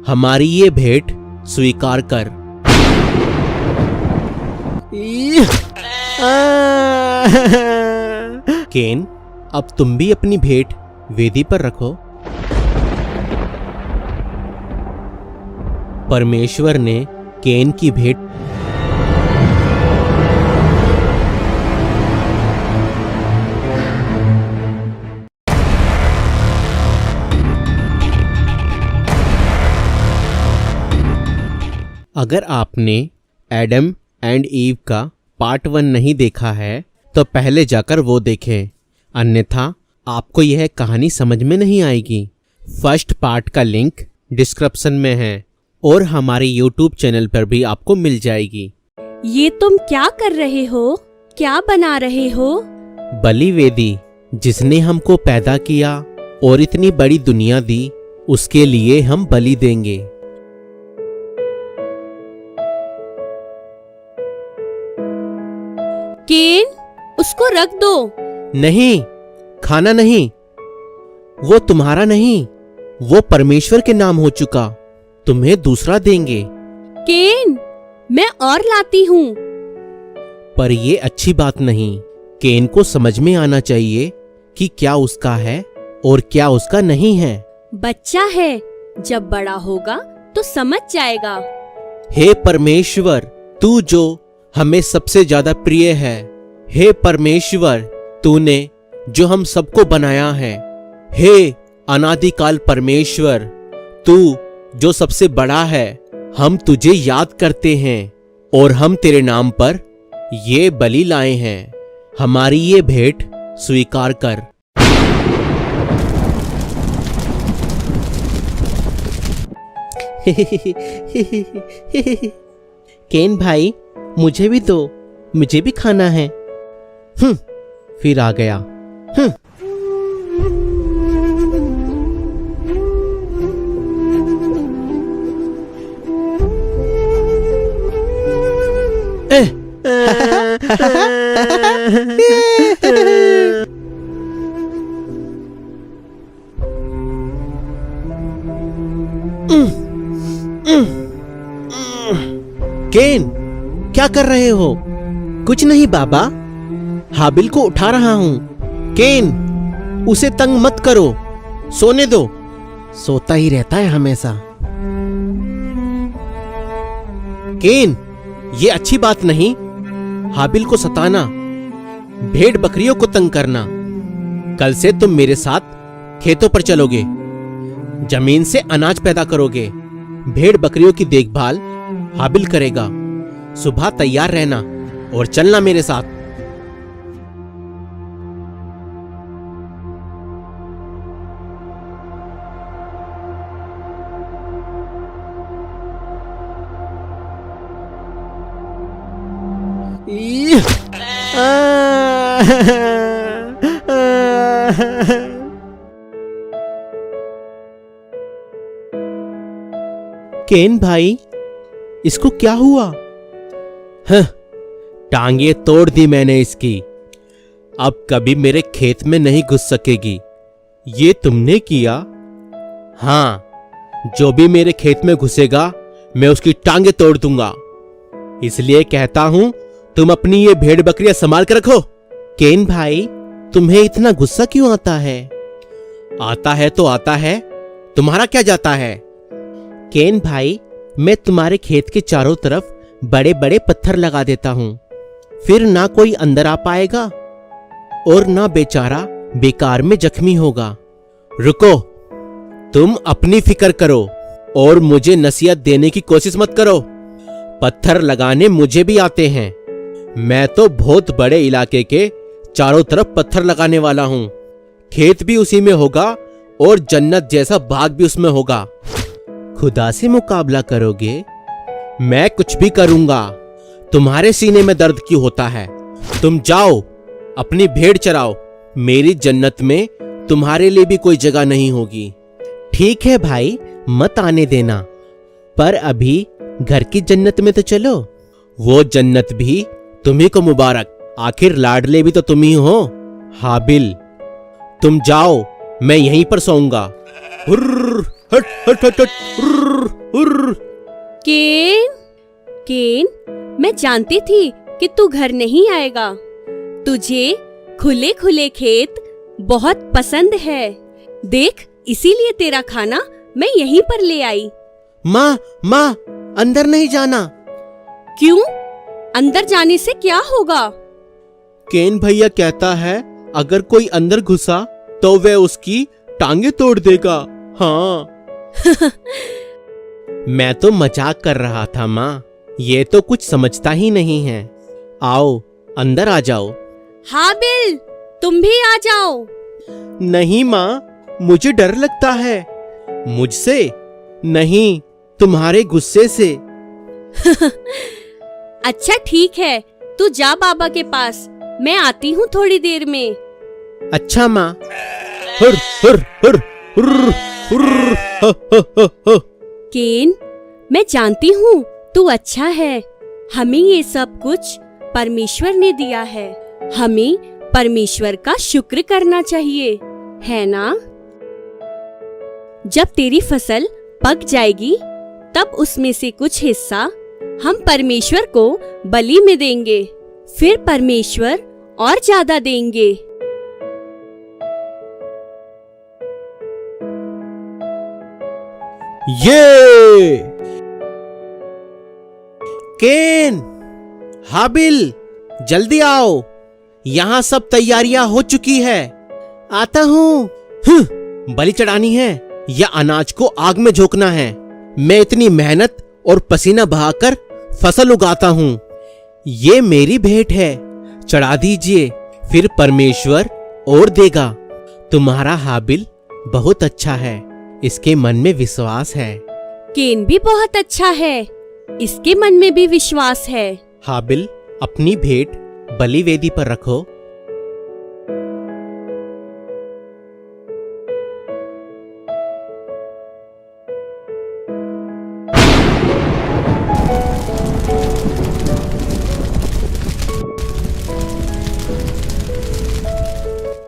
हमारी ये भेंट स्वीकार कर। केन, अब तुम भी अपनी भेंट वेदी पर रखो। परमेश्वर ने केन की भेंट अगर आपने एडम एंड ईव का पार्ट 1 नहीं देखा है तो पहले जाकर वो देखें, अन्यथा आपको यह कहानी समझ में नहीं आएगी। फर्स्ट पार्ट का लिंक डिस्क्रिप्शन में है और हमारे YouTube चैनल पर भी आपको मिल जाएगी। ये तुम क्या कर रहे हो? क्या बना रहे हो? बलि वेदी, जिसने हमको पैदा किया और इतनी बड़ी दुनिया दी, उसके लिए हम बलि देंगे। केन, उसको रख दो। नहीं, खाना नहीं, वो तुम्हारा नहीं, वो परमेश्वर के नाम हो चुका। तुम्हें दूसरा देंगे। केन, मैं और लाती हूँ। पर ये अच्छी बात नहीं। केन को समझ में आना चाहिए कि क्या उसका है और क्या उसका नहीं है। बच्चा है, जब बड़ा होगा तो समझ जाएगा। हे परमेश्वर, तू जो हमें सबसे ज्यादा प्रिय है, हे परमेश्वर, तूने जो हम सबको बनाया है, हे अनादिकाल परमेश्वर, तू जो सबसे बड़ा है, हम तुझे याद करते हैं और हम तेरे नाम पर ये बलि लाए हैं। हमारी ये भेंट स्वीकार कर। केन भाई, मुझे भी दो, मुझे भी खाना है। फिर आ गया। केन, क्या कर रहे हो? कुछ नहीं बाबा, हाबिल को उठा रहा हूं। केन, उसे तंग मत करो, सोने दो। सोता ही रहता है हमेशा। केन, ये अच्छी बात नहीं, हाबिल को सताना, भेड़ बकरियों को तंग करना। कल से तुम मेरे साथ खेतों पर चलोगे, जमीन से अनाज पैदा करोगे, भेड़ बकरियों की देखभाल हाबिल करेगा। सुबह तैयार रहना और चलना मेरे साथ। केन भाई, इसको क्या हुआ? टांगे तोड़ दी मैंने इसकी, अब कभी मेरे खेत में नहीं घुस सकेगी। ये तुमने किया? हाँ, जो भी मेरे खेत में घुसेगा मैं उसकी टांगे तोड़ दूंगा। इसलिए कहता हूं, तुम अपनी ये भेड़ बकरियां संभाल कर रखो। केन भाई, तुम्हें इतना गुस्सा क्यों आता है? आता है तो आता है, तुम्हारा क्या जाता है? केन भाई, मैं तुम्हारे खेत के चारों तरफ बड़े बड़े पत्थर लगा देता हूं, फिर ना कोई अंदर आ पाएगा और ना बेचारा बेकार में जख्मी होगा। रुको, तुम अपनी फिक्र करो और मुझे नसीहत देने की कोशिश मत करो। पत्थर लगाने मुझे भी आते हैं, मैं तो बहुत बड़े इलाके के चारों तरफ पत्थर लगाने वाला हूं। खेत भी उसी में होगा और जन्नत जैसा बाग भी उसमें होगा। खुदा से मुकाबला करोगे? मैं कुछ भी करूंगा। तुम्हारे सीने में दर्द क्यों होता है? तुम जाओ, अपनी भेड़ चराओ। मेरी जन्नत में तुम्हारे लिए भी कोई जगह नहीं होगी। ठीक है भाई, मत आने देना, पर अभी घर की जन्नत में तो चलो। वो जन्नत भी तुम्ही को मुबारक, आखिर लाडले भी तो तुम ही हो। हाबिल, तुम जाओ, मैं यहीं पर सोऊंगा। हट हट हट हट। उर्र। केन, केन, मैं जानती थी कि तू घर नहीं आएगा। तुझे खुले खुले खेत बहुत पसंद है। देख, इसीलिए तेरा खाना मैं यहीं पर ले आई। माँ, माँ, अंदर नहीं जाना। क्यों? अंदर जाने से क्या होगा? केन भैया कहता है अगर कोई अंदर घुसा तो वह उसकी टांगे तोड़ देगा। हाँ। मैं तो मजाक कर रहा था माँ, ये तो कुछ समझता ही नहीं है। आओ अंदर आ जाओ। हाबिल, तुम भी आ जाओ। नहीं माँ, मुझे डर लगता है। मुझसे नहीं, तुम्हारे गुस्से से। अच्छा ठीक है, तू जा बाबा के पास, मैं आती हूँ थोड़ी देर में। अच्छा माँ। हुर हुर हुर हुर हुर ह ह ह ह। केन, मैं जानती हूँ तू अच्छा है। हमें ये सब कुछ परमेश्वर ने दिया है। हमें परमेश्वर का शुक्र करना चाहिए, है ना? जब तेरी फसल पक जाएगी तब उसमें से कुछ हिस्सा हम परमेश्वर को बलि में देंगे। फिर परमेश्वर और ज्यादा देंगे। ये केन, हाबिल, जल्दी आओ, यहाँ सब तैयारियां हो चुकी है। आता हूँ। बलि चढ़ानी है या अनाज को आग में झोंकना है। मैं इतनी मेहनत और पसीना बहाकर फसल उगाता हूँ। ये मेरी भेंट है, चढ़ा दीजिए, फिर परमेश्वर और देगा। तुम्हारा हाबिल बहुत अच्छा है, इसके मन में विश्वास है। केन भी बहुत अच्छा है, इसके मन में भी विश्वास है। हाबिल, अपनी भेंट बलि वेदी पर रखो।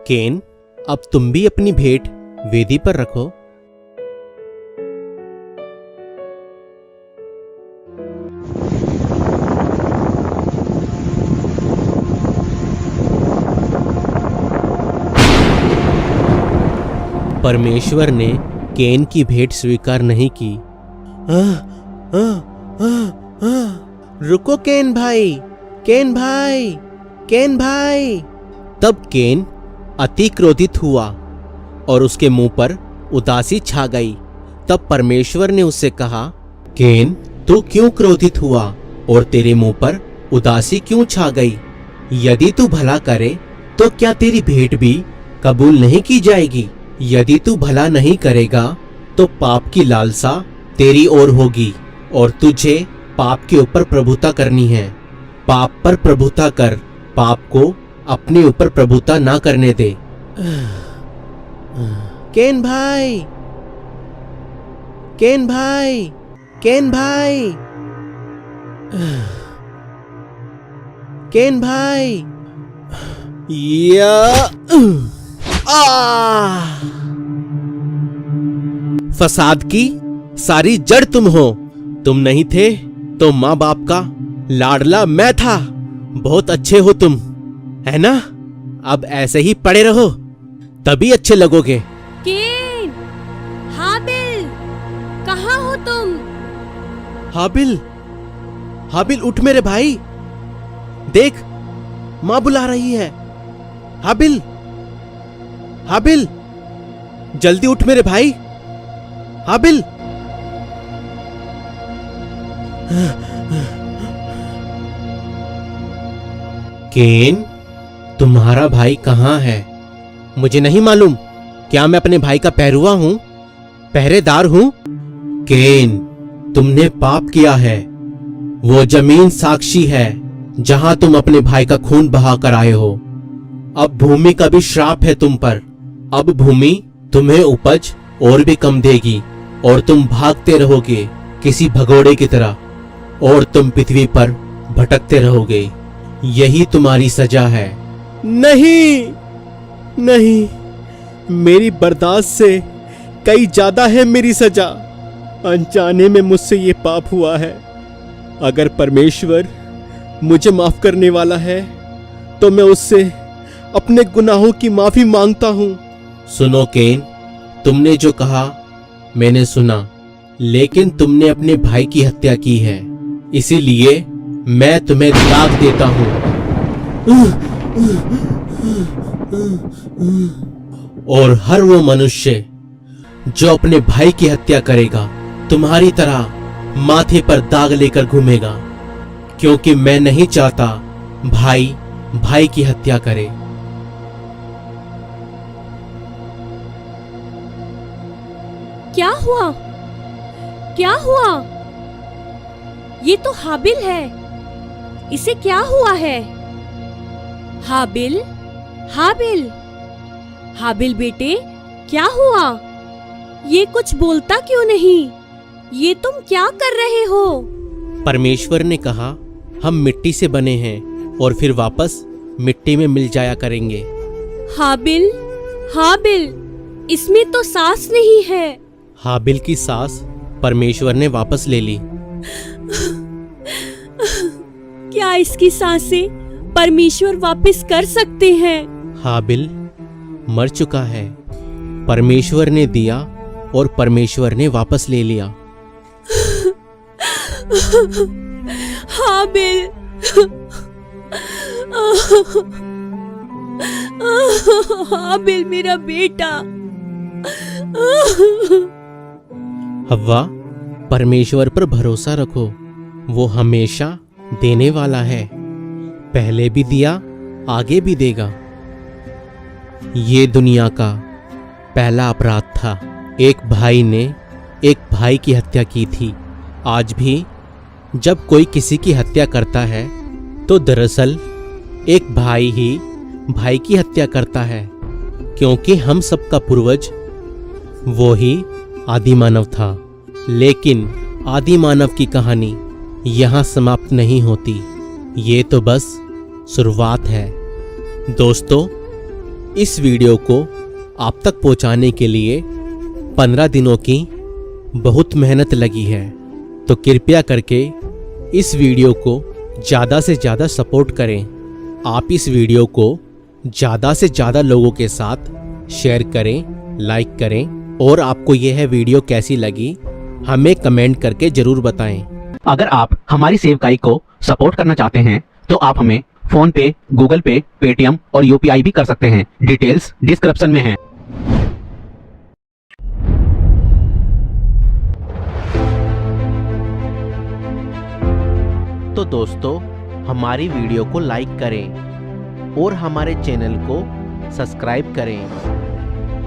केन, अब तुम भी अपनी भेंट वेदी पर रखो। परमेश्वर ने केन की भेंट स्वीकार नहीं की। रुको केन भाई, केन भाई, केन भाई। तब केन अति क्रोधित हुआ और उसके मुंह पर उदासी छा गई। तब परमेश्वर ने उससे कहा, केन, तू क्यों क्रोधित हुआ और तेरे मुंह पर उदासी क्यों छा गई? यदि तू भला करे तो क्या तेरी भेंट भी कबूल नहीं की जाएगी? यदि तू भला नहीं करेगा तो पाप की लालसा तेरी ओर होगी और तुझे पाप के ऊपर प्रभुता करनी है। पाप पर प्रभुता कर, पाप को अपने ऊपर प्रभुता ना करने दे। केन भाई, केन भाई, केन भाई, केन भाई। या फसाद की सारी जड़ तुम हो। तुम नहीं थे तो माँ बाप का लाडला मैं था। बहुत अच्छे हो तुम, है ना? अब ऐसे ही पड़े रहो, तभी अच्छे लगोगे। केन, हाबिल, कहाँ हो तुम? हाबिल, हाबिल उठ मेरे भाई, देख माँ बुला रही है। हाबिल, हाबिल, जल्दी उठ मेरे भाई। हाबिल। केन, तुम्हारा भाई कहाँ है? मुझे नहीं मालूम। क्या मैं अपने भाई का पहरुआ हूं, पहरेदार हूं? केन, तुमने पाप किया है। वो जमीन साक्षी है जहां तुम अपने भाई का खून बहा कर आए हो। अब भूमि का भी श्राप है तुम पर। अब भूमि तुम्हें उपज और भी कम देगी और तुम भागते रहोगे किसी भगोड़े की तरह, और तुम पृथ्वी पर भटकते रहोगे। यही तुम्हारी सजा है। नहीं, नहीं, मेरी बर्दाश्त से कई ज्यादा है मेरी सजा। अनजाने में मुझसे ये पाप हुआ है। अगर परमेश्वर मुझे माफ करने वाला है तो मैं उससे अपने गुनाहों की माफी मांगता हूँ। सुनो केन, तुमने जो कहा मैंने सुना, लेकिन तुमने अपने भाई की हत्या की है, इसीलिए मैं तुम्हें तलाक देता हूँ। और हर वो मनुष्य जो अपने भाई की हत्या करेगा तुम्हारी तरह माथे पर दाग लेकर घूमेगा, क्योंकि मैं नहीं चाहता भाई भाई की हत्या करे। क्या हुआ? क्या हुआ? ये तो हाबिल है। इसे क्या हुआ है? हाबिल, हाबिल, हाबिल बेटे, क्या हुआ? ये कुछ बोलता क्यों नहीं? ये तुम क्या कर रहे हो? परमेश्वर ने कहा हम मिट्टी से बने हैं और फिर वापस मिट्टी में मिल जाया करेंगे। हाबिल, हाबिल, इसमें तो सांस नहीं है। हाबिल की सांस परमेश्वर ने वापस ले ली। क्या इसकी सांसें परमेश्वर वापस कर सकते हैं? हाबिल मर चुका है। परमेश्वर ने दिया और परमेश्वर ने वापस ले लिया। हाबिल, हाबिल मेरा बेटा। हव्वा, परमेश्वर पर भरोसा रखो, वो हमेशा देने वाला है। पहले भी दिया, आगे भी देगा। ये दुनिया का पहला अपराध था। एक भाई ने एक भाई की हत्या की थी। आज भी जब कोई किसी की हत्या करता है तो दरअसल एक भाई ही भाई की हत्या करता है, क्योंकि हम सबका पूर्वज वो ही आदिमानव था। लेकिन आदिमानव की कहानी यहाँ समाप्त नहीं होती। ये तो बस शुरुआत है। दोस्तों, इस वीडियो को आप तक पहुंचाने के लिए 15 दिनों की बहुत मेहनत लगी है, तो कृपया करके इस वीडियो को ज़्यादा से ज़्यादा सपोर्ट करें। आप इस वीडियो को ज़्यादा से ज़्यादा लोगों के साथ शेयर करें, लाइक करें, और आपको यह वीडियो कैसी लगी हमें कमेंट करके ज़रूर बताएं। अगर आप हमारी सेवकाई को सपोर्ट करना चाहते हैं तो आप हमें फोन पे, गूगल पे, पेटीएम और यूपीआई भी कर सकते हैं। डिटेल्स डिस्क्रिप्शन में हैं। तो दोस्तों, हमारी वीडियो को लाइक करें और हमारे चैनल को सब्सक्राइब करें।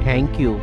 Thank you.